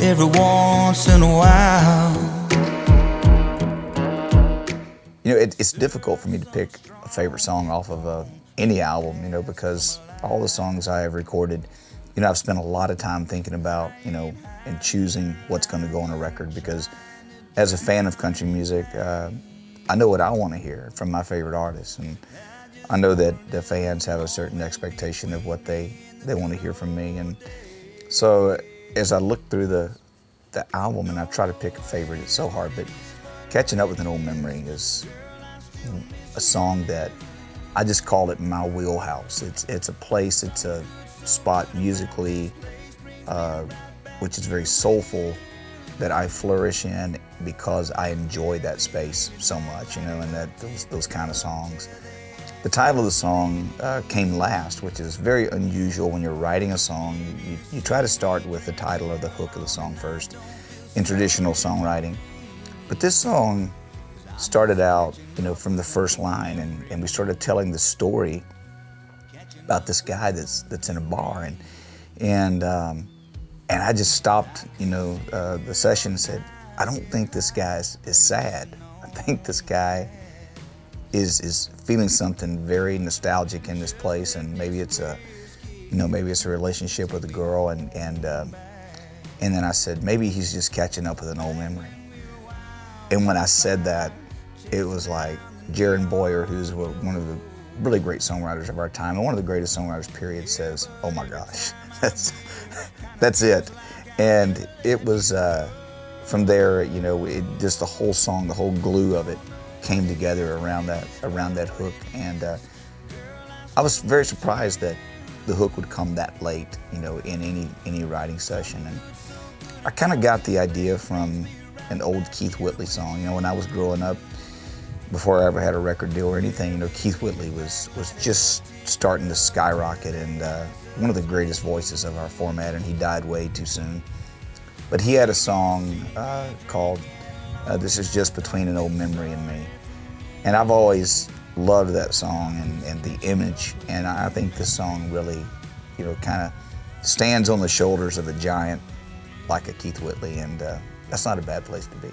every once in a while. You know, it's difficult for me to pick a favorite song off of any album, you know, because all the songs I have recorded, you know, I've spent a lot of time thinking about, you know, and choosing what's going to go on a record, because as a fan of country music, I know what I want to hear from my favorite artists, and I know that the fans have a certain expectation of what they want to hear from me. And so as I look through the album and I try to pick a favorite, it's so hard, but Catching Up with an Old Memory is a song that I just call it my wheelhouse. It's a place, it's a spot musically, which is very soulful, that I flourish in because I enjoy that space so much, you know, and those kind of songs. The title of the song came last, which is very unusual when you're writing a song. You try to start with the title or the hook of the song first in traditional songwriting. But this song started out, you know, from the first line, and we started telling the story about this guy that's in a bar, and I just stopped, you know, the session and said, I don't think this guy is sad. I think this guy is feeling something very nostalgic in this place, and maybe it's a relationship with a girl, and then I said, maybe he's just catching up with an old memory. And when I said that, it was like Jaron Boyer, who's one of the really great songwriters of our time, and one of the greatest songwriters, period, says, oh my gosh, that's it. And it was, from there, you know, just the whole song, the whole glue of it came together around that hook. And I was very surprised that the hook would come that late, you know, in any writing session. And I kind of got the idea from an old Keith Whitley song. You know, when I was growing up, before I ever had a record deal or anything, you know, Keith Whitley was just starting to skyrocket, and one of the greatest voices of our format, and he died way too soon. But he had a song called This Is Just Between an Old Memory and Me. And I've always loved that song and the image, and I think this song really, you know, kind of stands on the shoulders of a giant like a Keith Whitley, and that's not a bad place to be.